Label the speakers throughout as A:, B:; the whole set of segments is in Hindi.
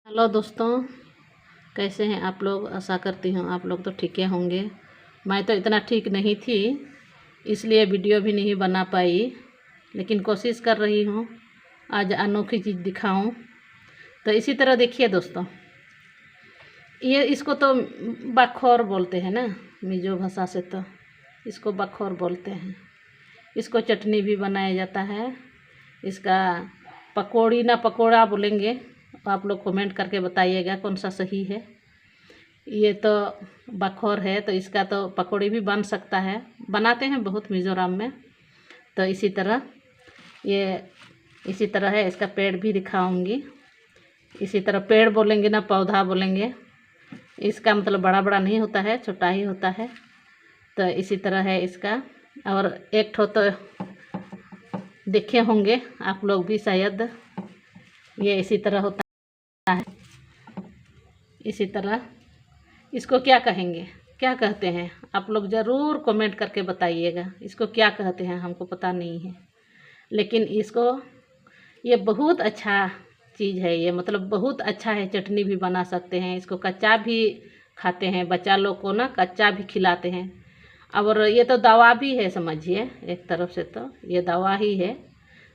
A: हेलो दोस्तों, कैसे हैं आप लोग। आशा करती हूँ आप लोग तो ठीक ही होंगे। मैं तो इतना ठीक नहीं थी, इसलिए वीडियो भी नहीं बना पाई, लेकिन कोशिश कर रही हूँ आज अनोखी चीज़ दिखाऊं। तो इसी तरह देखिए दोस्तों, ये इसको तो बखोर बोलते हैं ना, मिजो भाषा से तो इसको बखोर बोलते हैं। इसको चटनी भी बनाया जाता है। इसका पकौड़ी ना पकोड़ा बोलेंगे, आप लोग कमेंट करके बताइएगा कौन सा सही है। ये तो बखोर है, तो इसका तो पकौड़ी भी बन सकता है, बनाते हैं बहुत मिज़ोरम में। तो इसी तरह इसी तरह है। इसका पेड़ भी दिखाऊंगी। इसी तरह पेड़ बोलेंगे ना पौधा बोलेंगे। इसका मतलब बड़ा बड़ा नहीं होता है, छोटा ही होता है। तो इसी तरह है इसका। और एक ठो तो देखे होंगे आप लोग भी शायद, ये इसी तरह होता है। इसी तरह इसको क्या कहेंगे, क्या कहते हैं, आप लोग ज़रूर कमेंट करके बताइएगा इसको क्या कहते हैं। हमको पता नहीं है, लेकिन इसको ये बहुत अच्छा चीज़ है। ये मतलब बहुत अच्छा है, चटनी भी बना सकते हैं। इसको कच्चा भी खाते हैं, बच्चा लोग को ना कच्चा भी खिलाते हैं। और ये तो दवा भी है, समझिए एक तरफ से तो ये दवा ही है।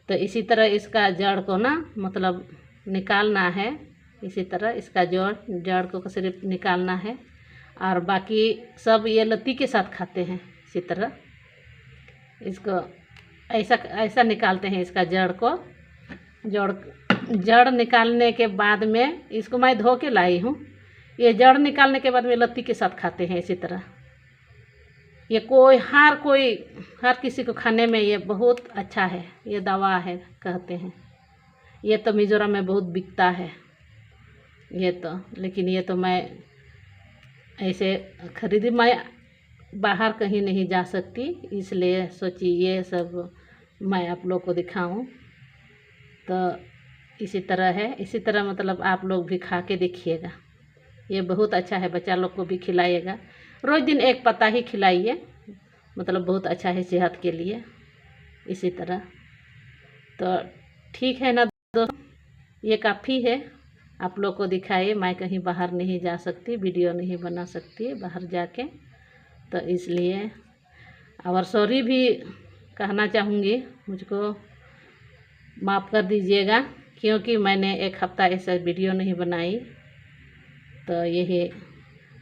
A: तो इसी तरह इसका जड़ को ना मतलब निकालना है। इसी तरह इसका जड़ को सिर्फ निकालना है, और बाकी सब ये लत्ती के साथ खाते हैं। इसी तरह इसको ऐसा ऐसा निकालते हैं। इसका जड़ निकालने के बाद में इसको मैं धो के लाई हूँ। ये जड़ निकालने के बाद में लत्ती के साथ खाते हैं। इसी तरह ये हर किसी को खाने में ये बहुत अच्छा है, ये दवा है कहते हैं। ये तो मिज़ोरम में बहुत बिकता है ये तो, लेकिन ये तो मैं ऐसे खरीदी, मैं बाहर कहीं नहीं जा सकती, इसलिए सोची ये सब मैं आप लोग को दिखाऊं। तो इसी तरह है। इसी तरह मतलब आप लोग भी खा के देखिएगा, ये बहुत अच्छा है। बच्चा लोग को भी खिलाइएगा, रोज़ दिन एक पत्ता ही खिलाइए, मतलब बहुत अच्छा है सेहत के लिए। इसी तरह तो ठीक है ना दोस्तों, ये काफ़ी है आप लोग को दिखाइए। मैं कहीं बाहर नहीं जा सकती, वीडियो नहीं बना सकती बाहर जाके, तो इसलिए। और सॉरी भी कहना चाहूँगी, मुझको माफ़ कर दीजिएगा, क्योंकि मैंने एक हफ़्ता ऐसा वीडियो नहीं बनाई। तो यही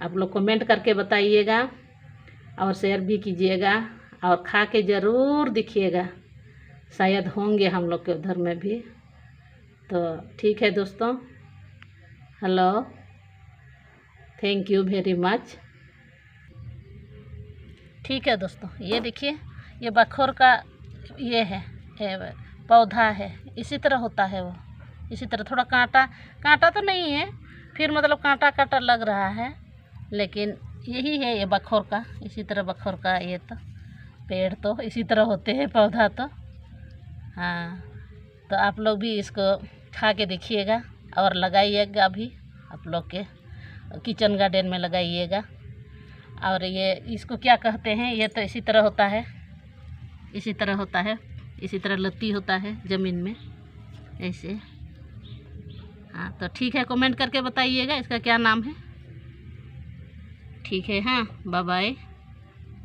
A: आप लोग कमेंट करके बताइएगा और शेयर भी कीजिएगा, और खा के ज़रूर दिखिएगा, शायद होंगे हम लोग के उधर में भी। तो ठीक है दोस्तों, hello, thank you very much. ठीक है दोस्तों, ये देखिए, ये बखोर का ये है, पौधा है। इसी तरह होता है वो। इसी तरह थोड़ा कांटा तो नहीं है, फिर मतलब कांटा कांटा लग रहा है, लेकिन यही है ये बखोर का। इसी तरह बखोर का ये तो पेड़ तो इसी तरह होते हैं, पौधा तो। हाँ, तो आप लोग भी इसको खा के देखिएगा और लगाइएगा भी, आप लोग के किचन गार्डन में लगाइएगा। और ये इसको क्या कहते हैं, ये तो इसी तरह होता है, इसी तरह होता है, इसी तरह लत्ती होता है ज़मीन में ऐसे। हाँ, तो ठीक है, कमेंट करके बताइएगा इसका क्या नाम है। ठीक है, हाँ, बाय बाय।